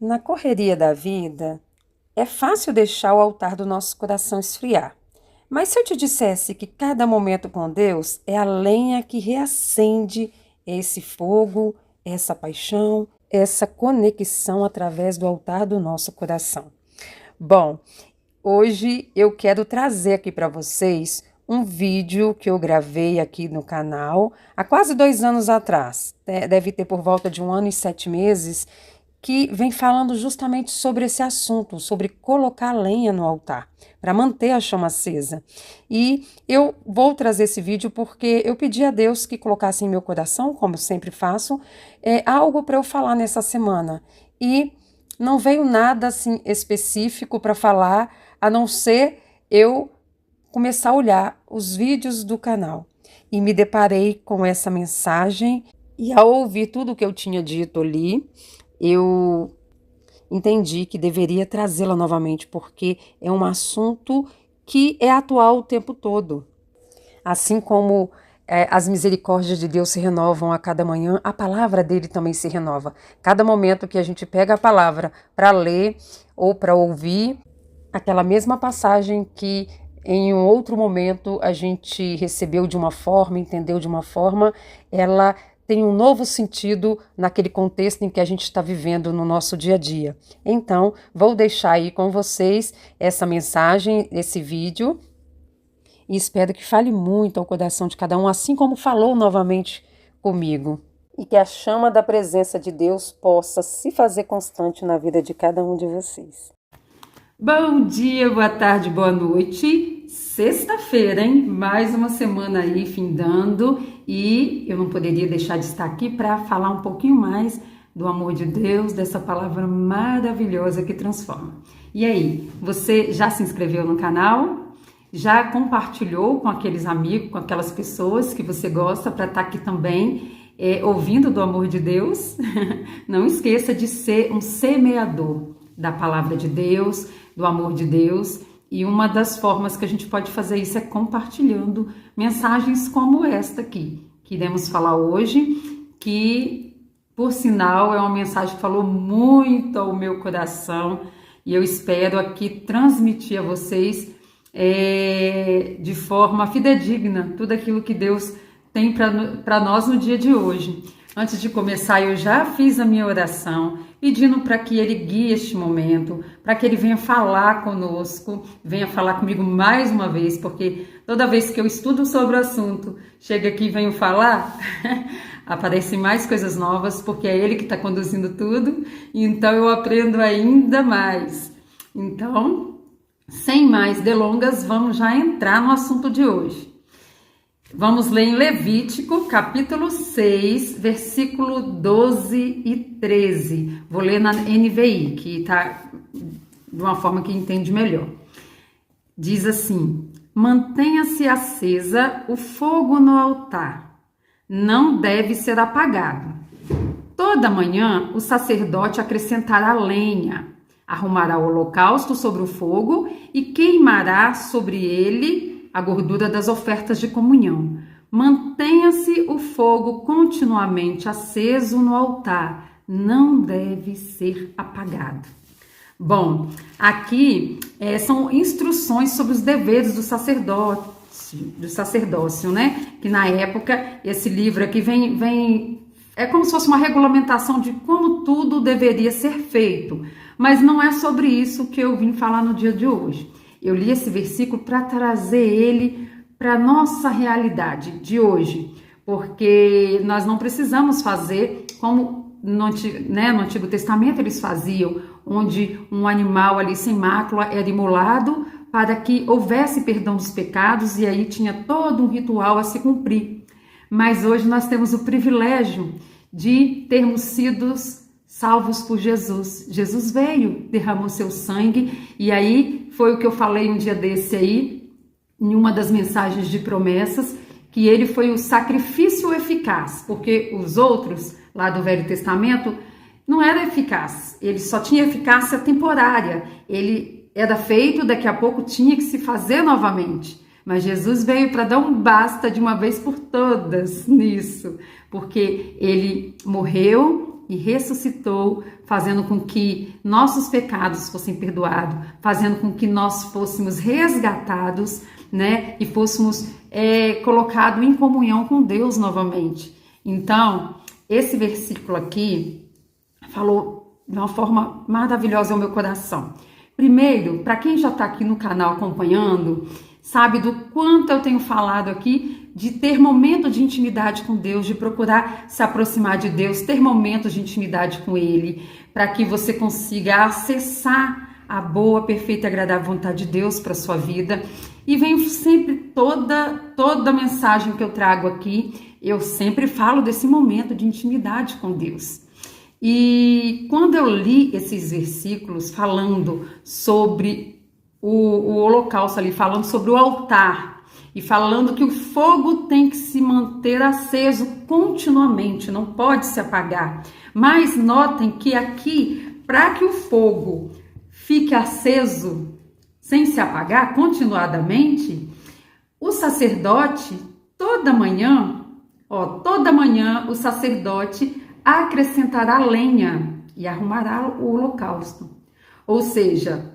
Na correria da vida, é fácil deixar o altar do nosso coração esfriar. Mas se eu te dissesse que cada momento com Deus é a lenha que reacende esse fogo, essa paixão, essa conexão através do altar do nosso coração? Bom, hoje eu quero trazer aqui para vocês um vídeo que eu gravei aqui no canal há quase 2 anos atrás. Deve ter por volta de 1 ano e 7 meses, que vem falando justamente sobre esse assunto, sobre colocar lenha no altar, para manter a chama acesa. E eu vou trazer esse vídeo porque eu pedi a Deus que colocasse em meu coração, como eu sempre faço, algo para eu falar nessa semana. E não veio nada assim específico para falar, a não ser eu começar a olhar os vídeos do canal. E me deparei com essa mensagem, e ao ouvir tudo o que eu tinha dito ali, eu entendi que deveria trazê-la novamente, porque é um assunto que é atual o tempo todo. Assim como as misericórdias de Deus se renovam a cada manhã, a palavra dele também se renova. Cada momento que a gente pega a palavra para ler ou para ouvir, aquela mesma passagem que em um outro momento a gente recebeu de uma forma, entendeu de uma forma, ela tem um novo sentido naquele contexto em que a gente está vivendo no nosso dia a dia. Então, vou deixar aí com vocês essa mensagem, esse vídeo, e espero que fale muito ao coração de cada um, assim como falou novamente comigo. E que a chama da presença de Deus possa se fazer constante na vida de cada um de vocês. Bom dia, boa tarde, boa noite. Sexta-feira, hein? Mais uma semana aí findando e eu não poderia deixar de estar aqui para falar um pouquinho mais do amor de Deus, dessa palavra maravilhosa que transforma. E aí, você já se inscreveu no canal? Já compartilhou com aqueles amigos, com aquelas pessoas que você gosta para estar aqui também ouvindo do amor de Deus? Não esqueça de ser um semeador da palavra de Deus, do amor de Deus, e uma das formas que a gente pode fazer isso é compartilhando mensagens como esta aqui, que iremos falar hoje, que, por sinal, é uma mensagem que falou muito ao meu coração, e eu espero aqui transmitir a vocês de forma fidedigna tudo aquilo que Deus tem para nós no dia de hoje. Antes de começar, eu já fiz a minha oração, pedindo para que Ele guie este momento, para que Ele venha falar conosco, venha falar comigo mais uma vez, porque toda vez que eu estudo sobre o assunto, chega aqui e venho falar, aparecem mais coisas novas, porque é Ele que está conduzindo tudo, então eu aprendo ainda mais. Então, sem mais delongas, vamos já entrar no assunto de hoje. Vamos ler em Levítico, capítulo 6, versículo 12 e 13. Vou ler na NVI, que está de uma forma que entende melhor. Diz assim: mantenha-se acesa o fogo no altar, não deve ser apagado. Toda manhã o sacerdote acrescentará lenha, arrumará o holocausto sobre o fogo e queimará sobre ele a gordura das ofertas de comunhão. Mantenha-se o fogo continuamente aceso no altar, não deve ser apagado. Bom, aqui são instruções sobre os deveres do sacerdócio, né? Que na época, esse livro aqui é como se fosse uma regulamentação de como tudo deveria ser feito. Mas não é sobre isso que eu vim falar no dia de hoje. Eu li esse versículo para trazer ele para a nossa realidade de hoje, porque nós não precisamos fazer como no Antigo Testamento eles faziam, onde um animal ali sem mácula era imolado para que houvesse perdão dos pecados e aí tinha todo um ritual a se cumprir. Mas hoje nós temos o privilégio de termos sido salvos por Jesus. Jesus veio, derramou seu sangue, e aí foi o que eu falei um dia desse aí, em uma das mensagens de promessas, que ele foi o sacrifício eficaz, porque os outros, lá do Velho Testamento, não era eficaz, ele só tinha eficácia temporária, ele era feito, daqui a pouco tinha que se fazer novamente. Mas Jesus veio para dar um basta de uma vez por todas nisso, porque ele morreu, e ressuscitou, fazendo com que nossos pecados fossem perdoados, fazendo com que nós fôssemos resgatados, né? E fôssemos colocados em comunhão com Deus novamente. Então, esse versículo aqui falou de uma forma maravilhosa ao meu coração. Primeiro, para quem já está aqui no canal acompanhando, sabe do quanto eu tenho falado aqui de ter momento de intimidade com Deus, de procurar se aproximar de Deus, ter momentos de intimidade com Ele, para que você consiga acessar a boa, perfeita e agradável vontade de Deus para sua vida. E vem sempre toda mensagem que eu trago aqui, eu sempre falo desse momento de intimidade com Deus. E quando eu li esses versículos falando sobre o holocausto ali, falando sobre o altar e falando que o fogo tem que se manter aceso continuamente, não pode se apagar. Mas notem que aqui, para que o fogo fique aceso sem se apagar continuadamente, o sacerdote toda manhã o sacerdote acrescentará lenha e arrumará o holocausto. Ou seja,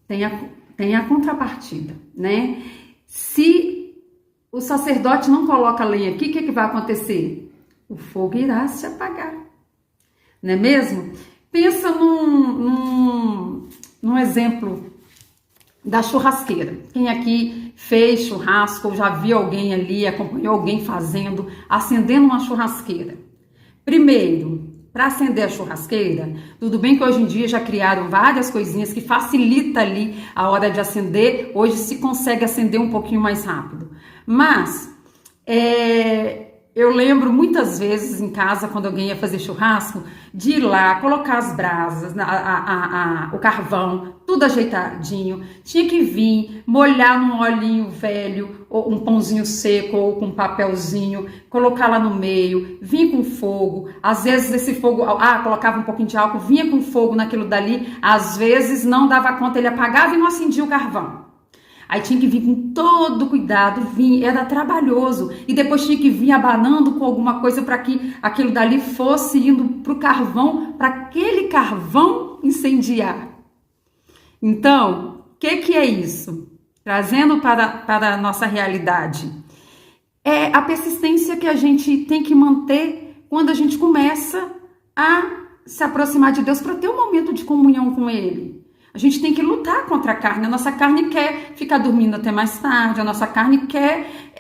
tem a contrapartida, né? Se o sacerdote não coloca lenha aqui, o que vai acontecer? O fogo irá se apagar, não é mesmo? Pensa num exemplo da churrasqueira. Quem aqui fez churrasco ou já viu alguém ali, acompanhou alguém fazendo, acendendo uma churrasqueira? Primeiro, para acender a churrasqueira, tudo bem que hoje em dia já criaram várias coisinhas que facilita ali a hora de acender, hoje se consegue acender um pouquinho mais rápido. Mas, eu lembro muitas vezes em casa, quando alguém ia fazer churrasco, de ir lá, colocar as brasas, o carvão, tudo ajeitadinho. Tinha que vir, molhar num olhinho velho, ou um pãozinho seco, ou com um papelzinho, colocar lá no meio, vir com fogo. Às vezes esse fogo, colocava um pouquinho de álcool, vinha com fogo naquilo dali. Às vezes não dava conta, ele apagava e não acendia o carvão. Aí tinha que vir com todo cuidado, era trabalhoso. E depois tinha que vir abanando com alguma coisa para que aquilo dali fosse indo para o carvão, para aquele carvão incendiar. Então, o que é isso? Trazendo para a nossa realidade. É a persistência que a gente tem que manter quando a gente começa a se aproximar de Deus para ter um momento de comunhão com Ele. A gente tem que lutar contra a carne. A nossa carne quer ficar dormindo até mais tarde. A nossa carne quer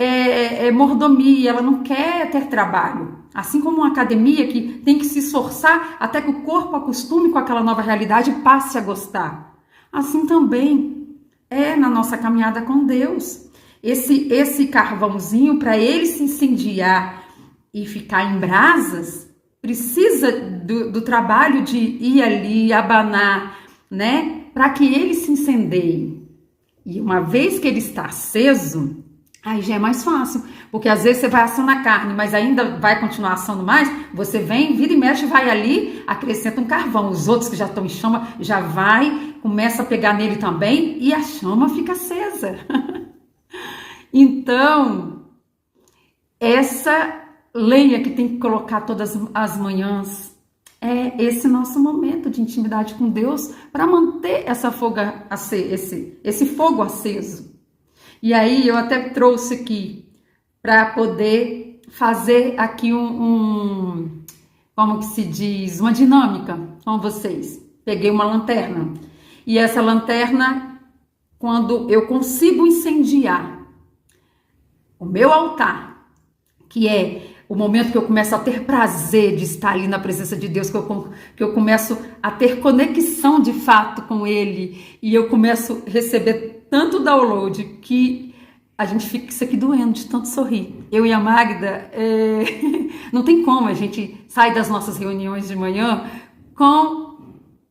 mordomia. Ela não quer ter trabalho. Assim como uma academia que tem que se esforçar até que o corpo acostume com aquela nova realidade e passe a gostar. Assim também é na nossa caminhada com Deus. Esse carvãozinho, para ele se incendiar e ficar em brasas, precisa do trabalho de ir ali, abanar, né? Para que ele se incendeie. E uma vez que ele está aceso, aí já é mais fácil, porque às vezes você vai assando a carne, mas ainda vai continuar assando mais, você vem, vira e mexe, vai ali, acrescenta um carvão. Os outros que já estão em chama, já vai, começa a pegar nele também e a chama fica acesa. Então, essa lenha que tem que colocar todas as manhãs, é esse nosso momento de intimidade com Deus para manter esse fogo aceso. E aí eu até trouxe aqui para poder fazer aqui como que se diz, uma dinâmica com vocês. Peguei uma lanterna e essa lanterna, quando eu consigo incendiar o meu altar, que é o momento que eu começo a ter prazer de estar ali na presença de Deus, que eu começo a ter conexão de fato com Ele, e eu começo a receber tanto download que a gente fica isso aqui doendo de tanto sorrir. Eu e a Magda, não tem como a gente sair das nossas reuniões de manhã com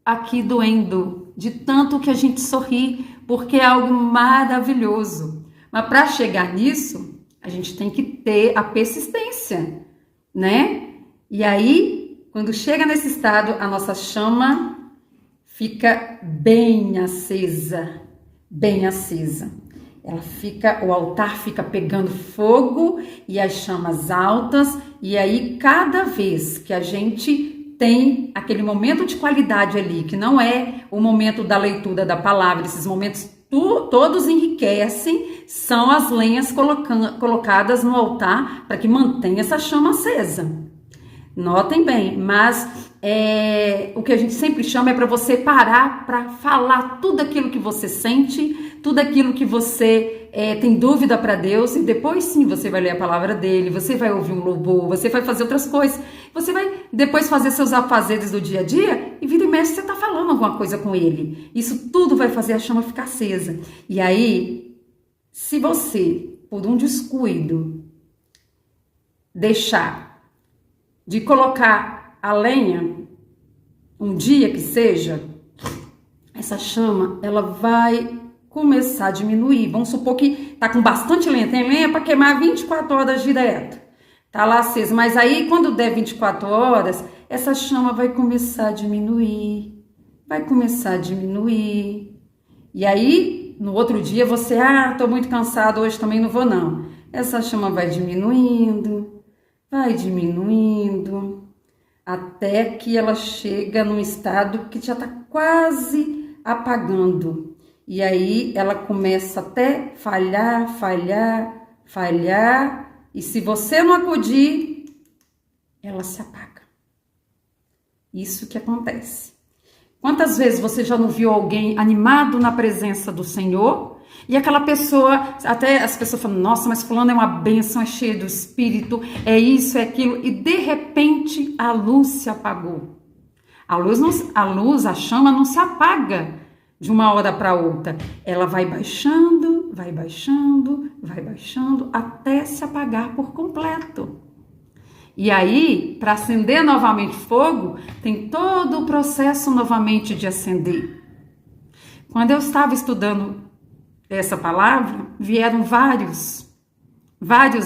aqui doendo de tanto que a gente sorri, porque é algo maravilhoso. Mas para chegar nisso, a gente tem que ter a persistência, né? E aí, quando chega nesse estado, a nossa chama fica bem acesa, bem acesa. O altar fica pegando fogo e as chamas altas, e aí cada vez que a gente tem aquele momento de qualidade ali, que não é o momento da leitura da palavra, esses momentos todos enriquecem, são as lenhas colocadas no altar para que mantenha essa chama acesa. Notem bem, mas o que a gente sempre chama é para você parar para falar tudo aquilo que você sente, tudo aquilo que você tem dúvida para Deus, e depois sim você vai ler a palavra dele, você vai ouvir um louvor, você vai fazer outras coisas, você vai depois fazer seus afazeres do dia a dia e vira e mexe você está falando alguma coisa com ele. Isso tudo vai fazer a chama ficar acesa. E aí, se você, por um descuido, deixar de colocar a lenha, um dia que seja, essa chama, ela vai começar a diminuir. Vamos supor que tá com bastante lenha, tem lenha para queimar 24 horas direto, tá lá acesa, mas aí quando der 24 horas, essa chama vai começar a diminuir, e aí no outro dia você, tô muito cansado, hoje também não vou não. Essa chama vai diminuindo, até que ela chega num estado que já tá quase apagando. E aí ela começa até falhar, e se você não acudir, ela se apaga. Isso que acontece. Quantas vezes você já não viu alguém animado na presença do Senhor? E aquela pessoa, até as pessoas falam, nossa, mas fulano é uma bênção, é cheio do Espírito, é isso, é aquilo, e de repente a luz se apagou. A chama não se apaga de uma hora para outra. Ela vai baixando, até se apagar por completo. E aí, para acender novamente fogo, tem todo o processo novamente de acender. Quando eu estava estudando essa palavra, vieram vários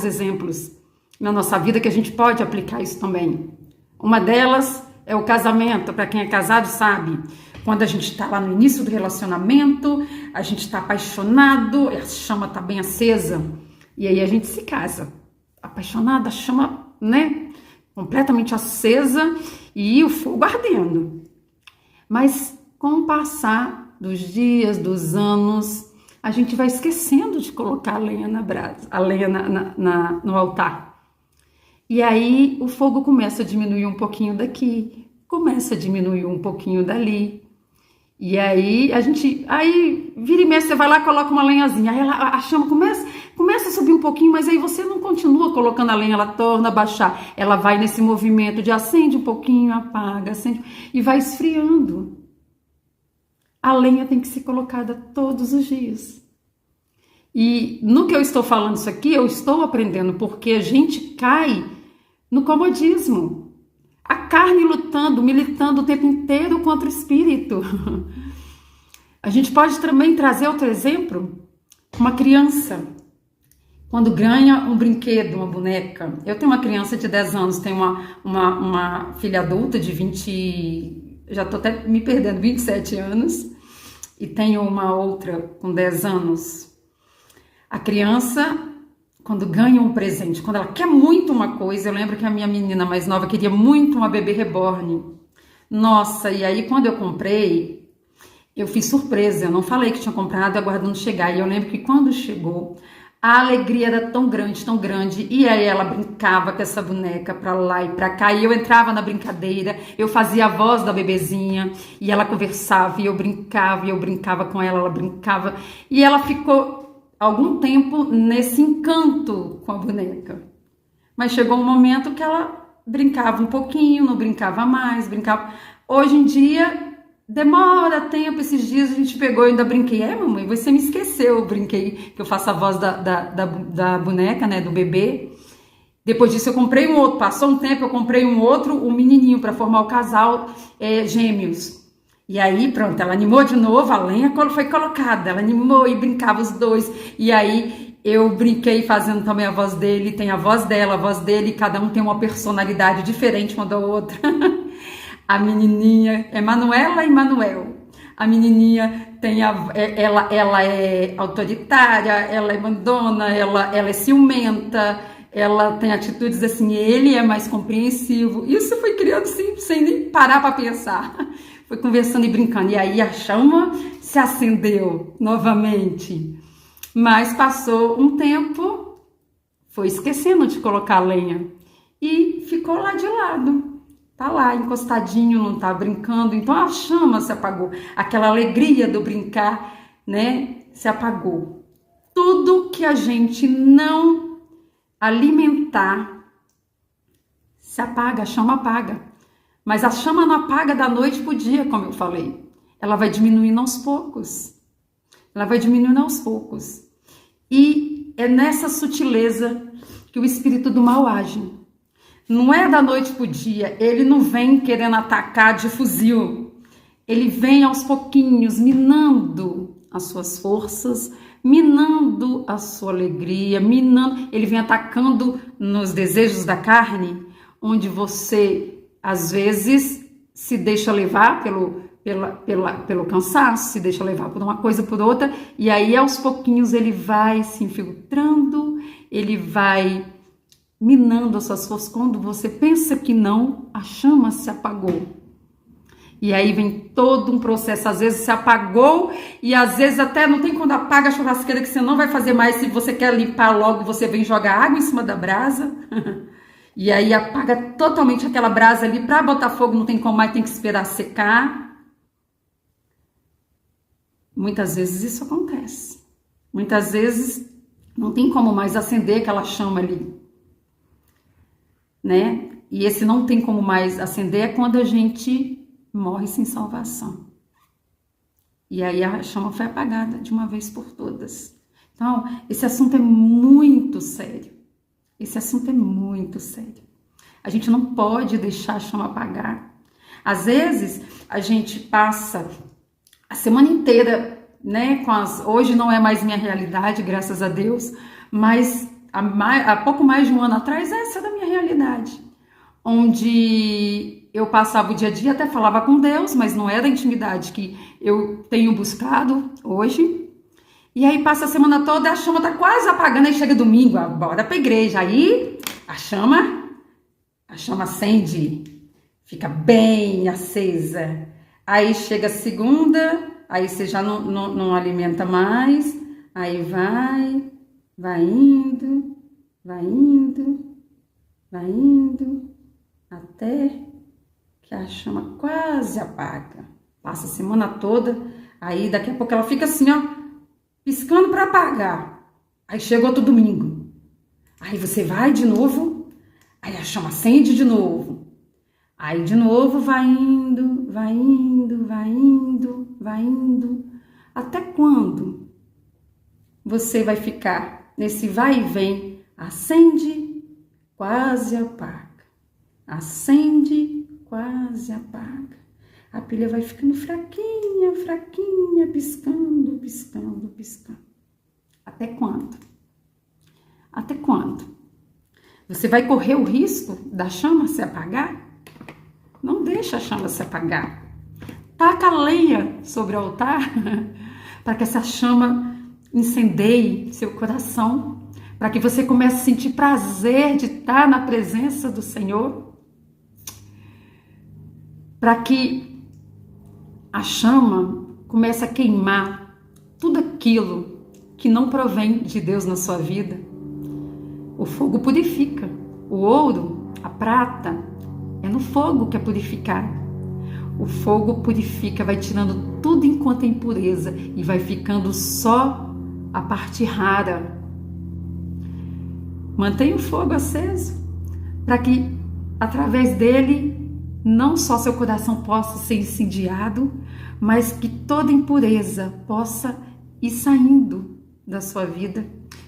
exemplos na nossa vida que a gente pode aplicar isso também. Uma delas é o casamento. Para quem é casado sabe, quando a gente está lá no início do relacionamento, a gente está apaixonado, a chama está bem acesa, e aí a gente se casa, apaixonada, a chama, completamente acesa e o fogo ardendo. Mas com o passar dos dias, dos anos, a gente vai esquecendo de colocar a lenha na brasa, a lenha no altar. E aí o fogo começa a diminuir um pouquinho daqui, começa a diminuir um pouquinho dali. E aí vira e mexe, você vai lá e coloca uma lenhazinha, aí a chama começa a subir um pouquinho, mas aí você não continua colocando a lenha, ela torna a baixar, ela vai nesse movimento de acende um pouquinho, apaga, acende, e vai esfriando. A lenha tem que ser colocada todos os dias. E no que eu estou falando isso aqui, eu estou aprendendo, porque a gente cai no comodismo. A carne militando o tempo inteiro contra o espírito. A gente pode também trazer outro exemplo. Uma criança, quando ganha um brinquedo, uma boneca. Eu tenho uma criança de 10 anos, tenho uma filha adulta de 20, já estou até me perdendo, 27 anos. E tenho uma outra com 10 anos. A criança, quando ganha um presente, quando ela quer muito uma coisa, eu lembro que a minha menina mais nova queria muito uma bebê reborn. Nossa, e aí quando eu comprei, eu fiz surpresa, eu não falei que tinha comprado, aguardando chegar. E eu lembro que quando chegou, a alegria era tão grande, e aí ela brincava com essa boneca pra lá e pra cá, e eu entrava na brincadeira, eu fazia a voz da bebezinha, e ela conversava, e eu brincava com ela brincava, e ela ficou algum tempo nesse encanto com a boneca. Mas chegou um momento que ela brincava um pouquinho, não brincava mais, brincava. Hoje em dia, demora tempo, esses dias a gente pegou e ainda brinquei. Mamãe, você me esqueceu, eu brinquei, que eu faço a voz da boneca, do bebê. Depois disso eu comprei um outro, passou um tempo, eu comprei um menininho para formar o casal, gêmeos. E aí, pronto, ela animou de novo, a lenha foi colocada, ela animou e brincava os dois. E aí, eu brinquei fazendo também a voz dele, tem a voz dela, a voz dele, cada um tem uma personalidade diferente uma da outra. A menininha é Manuela e Manuel. A menininha ela é autoritária, ela é mandona, ela é ciumenta, ela tem atitudes assim, ele é mais compreensivo. Isso foi criando assim, sem nem parar para pensar. Foi conversando e brincando. E aí a chama se acendeu novamente. Mas passou um tempo, foi esquecendo de colocar lenha e ficou lá de lado. Tá lá, encostadinho, não tá brincando. Então a chama se apagou. Aquela alegria do brincar, né, se apagou. Tudo que a gente não alimentar se apaga, a chama apaga. Mas a chama não apaga da noite pro dia, como eu falei. Ela vai diminuindo aos poucos. Ela vai diminuindo aos poucos. E é nessa sutileza que o espírito do mal age. Não é da noite pro dia. Ele não vem querendo atacar de fuzil. Ele vem aos pouquinhos, minando as suas forças, minando a sua alegria, minando. Ele vem atacando nos desejos da carne, onde você às vezes se deixa levar pelo cansaço, se deixa levar por uma coisa por outra, e aí aos pouquinhos ele vai se infiltrando, ele vai minando as suas forças. Quando você pensa que não, a chama se apagou. E aí vem todo um processo, às vezes se apagou e às vezes até não tem quando apaga a churrasqueira que você não vai fazer mais, se você quer limpar logo, você vem jogar água em cima da brasa. E aí apaga totalmente aquela brasa ali, para botar fogo não tem como mais, tem que esperar secar. Muitas vezes isso acontece. Muitas vezes não tem como mais acender aquela chama ali, né? E esse não tem como mais acender é quando a gente morre sem salvação. E aí a chama foi apagada de uma vez por todas. Então, esse assunto é muito sério. Esse assunto é muito sério. A gente não pode deixar a chama apagar. Às vezes, a gente passa a semana inteira, né, hoje não é mais minha realidade, graças a Deus, mas há pouco mais de um ano atrás, essa era a minha realidade. Onde eu passava o dia a dia, até falava com Deus, mas não era a intimidade que eu tenho buscado hoje. E aí passa a semana toda, a chama tá quase apagando, aí chega domingo, bora pra igreja. Aí a chama acende, fica bem acesa. Aí chega segunda, aí você já não alimenta mais, aí vai indo, até que a chama quase apaga. Passa a semana toda, aí daqui a pouco ela fica assim, ó, piscando para apagar. Aí chega outro domingo. Aí você vai de novo, aí a chama acende de novo. Aí de novo vai indo. Até quando você vai ficar nesse vai e vem? Acende, quase apaga. Acende, quase apaga. A pilha vai ficando fraquinha, piscando. Até quando? Até quando? Você vai correr o risco da chama se apagar? Não deixa a chama se apagar. Taca lenha sobre o altar para que essa chama incendeie seu coração, para que você comece a sentir prazer de estar na presença do Senhor, para que a chama comece a queimar tudo aquilo que não provém de Deus na sua vida. O fogo purifica. O ouro, a prata, é no fogo que é purificado. O fogo purifica, vai tirando tudo enquanto é impureza e vai ficando só a parte rara. Mantenha o fogo aceso para que, através dele, não só seu coração possa ser incendiado, mas que toda impureza possa ir saindo da sua vida,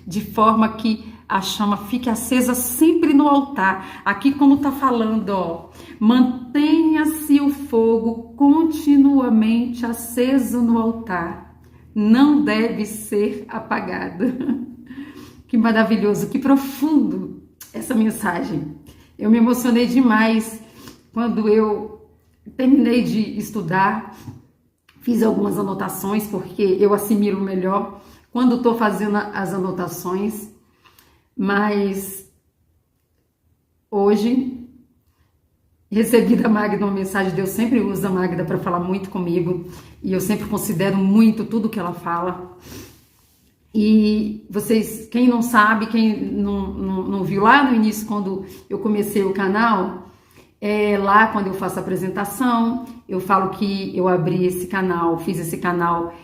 de forma que a chama fique acesa sempre no altar. Aqui como está falando, ó, mantenha-se o fogo continuamente aceso no altar. Não deve ser apagado. Que maravilhoso, que profundo essa mensagem. Eu me emocionei demais quando eu terminei de estudar, fiz algumas anotações, porque eu assimilo melhor quando estou fazendo as anotações, mas Hoje, recebi da Magda uma mensagem. Deus sempre usa a Magda para falar muito comigo. E eu sempre considero muito tudo que ela fala. E vocês, quem não sabe, quem não viu lá no início, quando eu comecei o canal, lá quando eu faço a apresentação, eu falo que eu abri esse canal, fiz esse canal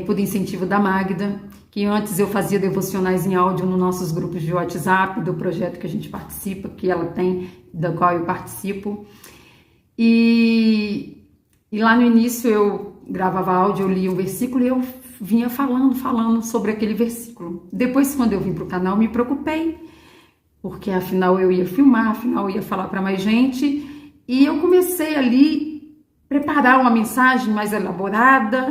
por incentivo da Magda, que antes eu fazia devocionais em áudio nos nossos grupos de WhatsApp, do projeto que a gente participa, que ela tem, do qual eu participo. E lá no início eu gravava áudio, eu lia um versículo e eu vinha falando sobre aquele versículo. Depois, quando eu vim para o canal, me preocupei, porque afinal eu ia filmar, afinal eu ia falar para mais gente, e eu comecei ali a preparar uma mensagem mais elaborada,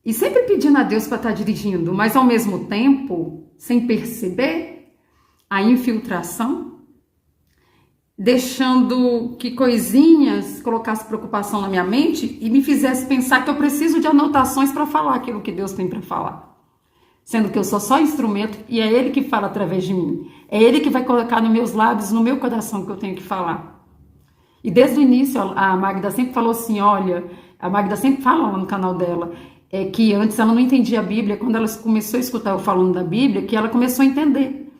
e sempre pedindo a Deus para estar dirigindo, mas ao mesmo tempo, sem perceber, a infiltração, deixando que coisinhas colocassem preocupação na minha mente e me fizesse pensar que eu preciso de anotações para falar aquilo que Deus tem para falar. Sendo que eu sou só instrumento e é Ele que fala através de mim. É Ele que vai colocar nos meus lábios, no meu coração que eu tenho que falar. E desde o início a Magda sempre falou assim, olha, a Magda sempre fala lá no canal dela, que antes ela não entendia a Bíblia, quando ela começou a escutar eu falando da Bíblia, que ela começou a entender.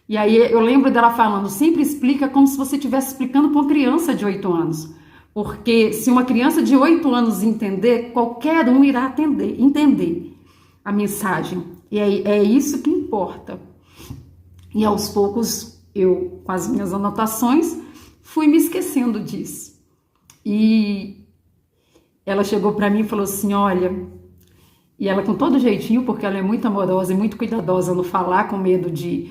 E aí eu lembro dela falando, sempre explica como se você estivesse explicando para uma criança de 8 anos. Porque se uma criança de 8 anos entender, qualquer um irá entender a mensagem. E é isso que importa. E aos poucos, eu, com as minhas anotações, fui me esquecendo disso. E ela chegou para mim e falou assim, olha... E ela com todo jeitinho, porque ela é muito amorosa e muito cuidadosa no falar, com medo de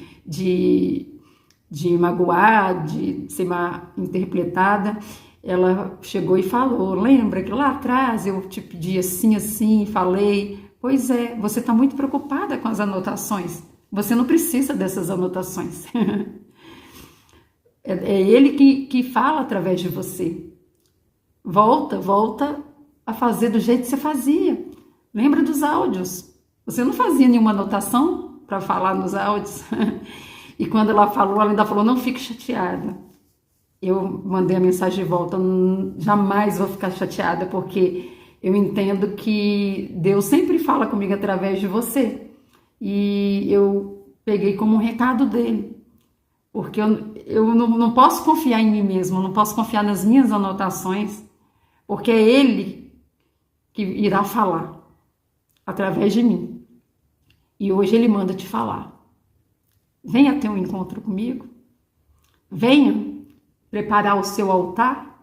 magoar, de ser mal interpretada, ela chegou e falou, lembra que lá atrás eu te pedi assim, falei, pois é, você está muito preocupada com as anotações, você não precisa dessas anotações, é Ele que fala através de você, volta a fazer do jeito que você fazia, lembra dos áudios, você não fazia nenhuma anotação para falar nos áudios. E quando ela ainda falou, não fique chateada. Eu mandei a mensagem de volta, jamais vou ficar chateada, porque eu entendo que Deus sempre fala comigo através de você. E eu peguei como um recado dele. Porque eu não posso confiar em mim mesma, não posso confiar nas minhas anotações, porque é Ele que irá falar através de mim. E hoje Ele manda te falar. Venha ter um encontro comigo. Venha preparar o seu altar.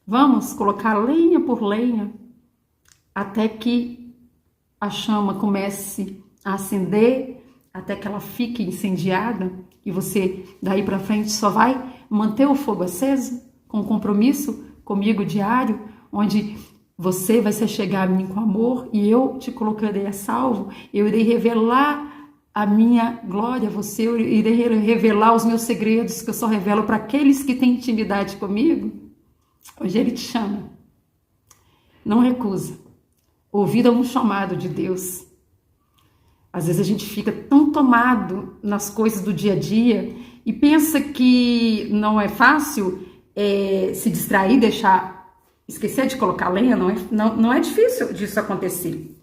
Vamos colocar lenha por lenha até que a chama comece a acender, até que ela fique incendiada e você daí para frente só vai manter o fogo aceso com um compromisso comigo diário, onde você vai se chegar a mim com amor e eu te colocarei a salvo. Eu irei revelar a minha glória a você, eu irei revelar os meus segredos que eu só revelo para aqueles que têm intimidade comigo. Hoje Ele te chama. Não recusa. Ouvir um chamado de Deus. Às vezes a gente fica tão tomado nas coisas do dia a dia e pensa que não é fácil se distrair, esquecer de colocar lenha. Não é difícil disso acontecer.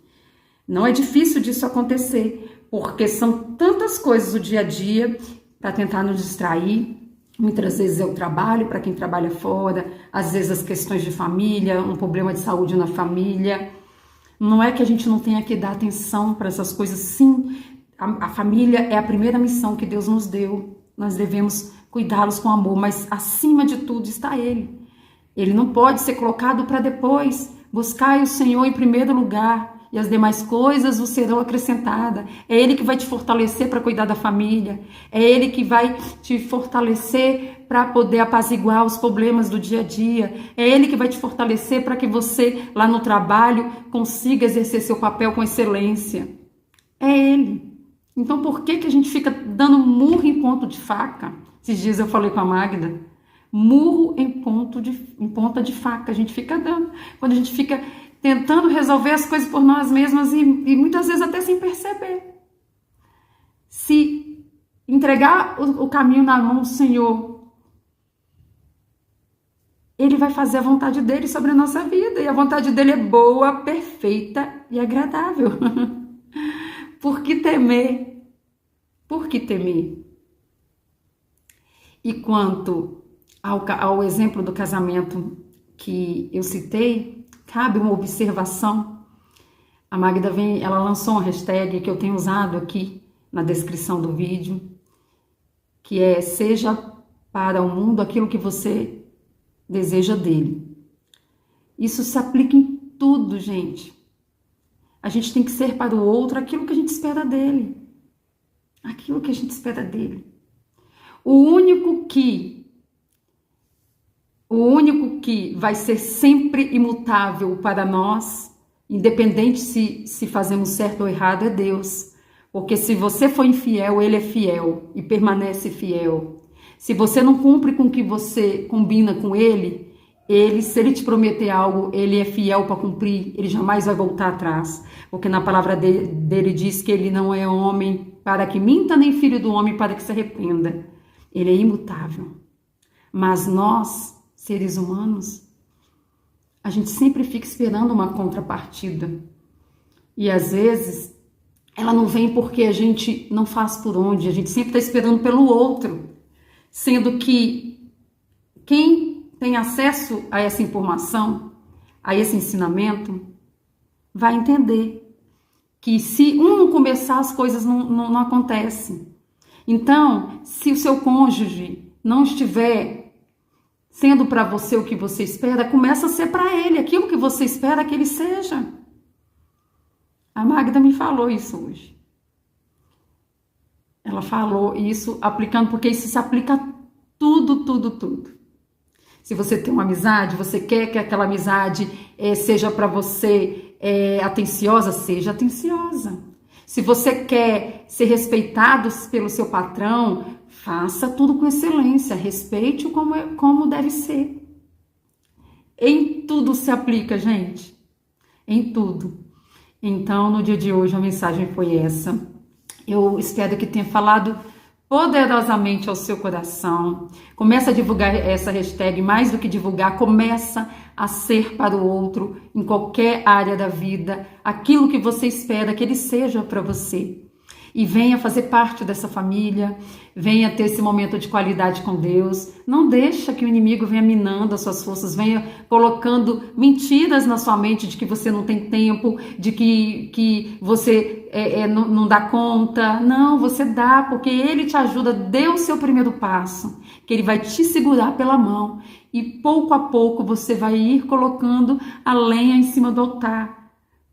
Não é difícil disso acontecer, porque são tantas coisas do dia a dia para tentar nos distrair. Muitas vezes é o trabalho, para quem trabalha fora, às vezes as questões de família, um problema de saúde na família. Não é que a gente não tenha que dar atenção para essas coisas, sim. A família é a primeira missão que Deus nos deu. Nós devemos cuidá-los com amor, mas acima de tudo está Ele. Ele não pode ser colocado para depois. Buscai o Senhor em primeiro lugar e as demais coisas vos serão acrescentadas. É Ele que vai te fortalecer para cuidar da família. É Ele que vai te fortalecer para poder apaziguar os problemas do dia a dia. É Ele que vai te fortalecer para que você, lá no trabalho, consiga exercer seu papel com excelência. É Ele. Então, por que a gente fica dando murro em ponto de faca? Esses dias eu falei com a Magda, murro em ponta de faca. A gente fica dando. Quando a gente fica tentando resolver as coisas por nós mesmas e muitas vezes até sem perceber. Se entregar o caminho na mão do Senhor, Ele vai fazer a vontade dele sobre a nossa vida. E a vontade dele é boa, perfeita e agradável. Por que temer? Por que temer? E quanto ao exemplo do casamento que eu citei, cabe uma observação. A Magda ela lançou uma hashtag que eu tenho usado aqui na descrição do vídeo, que é: seja para o mundo aquilo que você deseja dele. Isso se aplica em tudo, gente. A gente tem que ser para o outro aquilo que a gente espera dele. Aquilo que a gente espera dele. O único que vai ser sempre imutável para nós, independente se fazemos certo ou errado, é Deus. Porque se você for infiel, Ele é fiel e permanece fiel. Se você não cumpre com o que você combina com Ele, se Ele te prometer algo, Ele é fiel para cumprir, Ele jamais vai voltar atrás. Porque na palavra dele diz que Ele não é homem para que minta, nem filho do homem para que se arrependa. Ele é imutável. Mas nós, seres humanos, a gente sempre fica esperando uma contrapartida. E às vezes ela não vem porque a gente não faz por onde, a gente sempre está esperando pelo outro. Sendo que quem tem acesso a essa informação, a esse ensinamento, vai entender que se um não começar, as coisas não acontecem. Então, se o seu cônjuge não estiver sendo para você o que você espera, começa a ser para ele aquilo que você espera que ele seja. A Magda me falou isso hoje. Ela falou isso aplicando, porque isso se aplica a tudo. Se você tem uma amizade, você quer que aquela amizade seja para você atenciosa, seja atenciosa. Se você quer ser respeitado pelo seu patrão, faça tudo com excelência, respeite-o como deve ser. Em tudo se aplica, gente. Em tudo. Então, no dia de hoje, a mensagem foi essa. Eu espero que tenha falado poderosamente ao seu coração. Começa a divulgar essa hashtag, mais do que divulgar, começa a ser para o outro, em qualquer área da vida, aquilo que você espera que ele seja para você. E venha fazer parte dessa família, venha ter esse momento de qualidade com Deus. Não deixa que o inimigo venha minando as suas forças, venha colocando mentiras na sua mente de que você não tem tempo, de que você não dá conta. Não, você dá, porque Ele te ajuda. Dê o seu primeiro passo, que Ele vai te segurar pela mão. E pouco a pouco você vai ir colocando a lenha em cima do altar.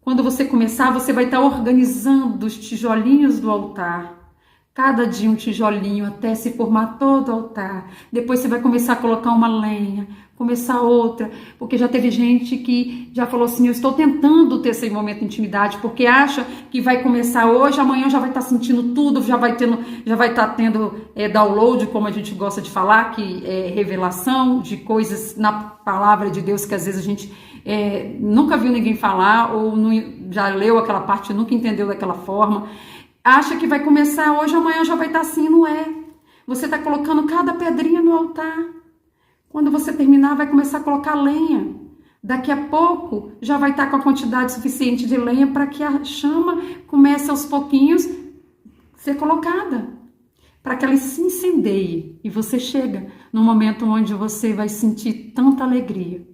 Quando você começar, você vai estar organizando os tijolinhos do altar. Cada dia um tijolinho até se formar todo o altar. Depois você vai começar a colocar uma lenha, começar outra. Porque já teve gente que já falou assim: eu estou tentando ter esse momento de intimidade, porque acha que vai começar hoje, amanhã já vai estar sentindo tudo, já vai estar tendo download, como a gente gosta de falar, que é revelação de coisas na palavra de Deus que às vezes a gente nunca viu ninguém falar, ou já leu aquela parte e nunca entendeu daquela forma. Acha que vai começar hoje, amanhã já vai estar assim, não é? Você está colocando cada pedrinha no altar. Quando você terminar, vai começar a colocar lenha. Daqui a pouco, já vai estar com a quantidade suficiente de lenha para que a chama comece aos pouquinhos a ser colocada. Para que ela se incendeie. E você chega num momento onde você vai sentir tanta alegria.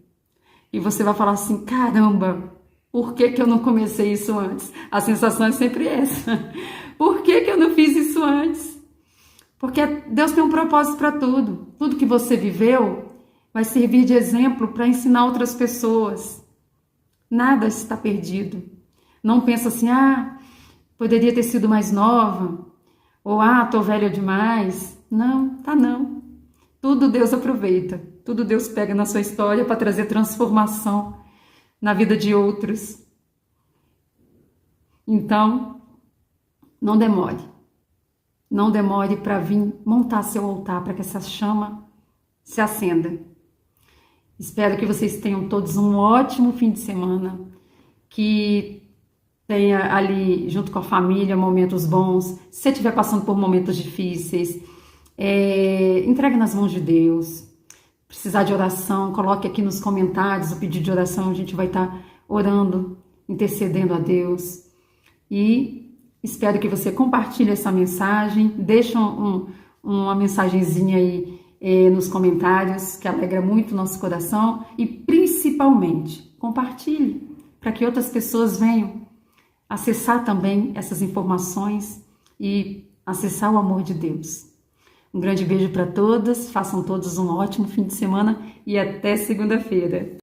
E você vai falar assim: caramba, por que eu não comecei isso antes? A sensação é sempre essa. Por que eu não fiz isso antes? Porque Deus tem um propósito para tudo. Tudo que você viveu vai servir de exemplo para ensinar outras pessoas. Nada está perdido. Não pensa assim: poderia ter sido mais nova. Ou tô velha demais. Não, não. Tudo Deus aproveita. Tudo Deus pega na sua história para trazer transformação na vida de outros. Então, não demore. Não demore para vir montar seu altar, para que essa chama se acenda. Espero que vocês tenham todos um ótimo fim de semana. Que tenha ali, junto com a família, momentos bons. Se você estiver passando por momentos difíceis, entregue nas mãos de Deus. Precisar de oração, coloque aqui nos comentários o pedido de oração, a gente vai estar orando, intercedendo a Deus. E espero que você compartilhe essa mensagem, deixe uma mensagenzinha aí nos comentários, que alegra muito o nosso coração, e principalmente compartilhe para que outras pessoas venham acessar também essas informações e acessar o amor de Deus. Um grande beijo para todas, façam todos um ótimo fim de semana e até segunda-feira.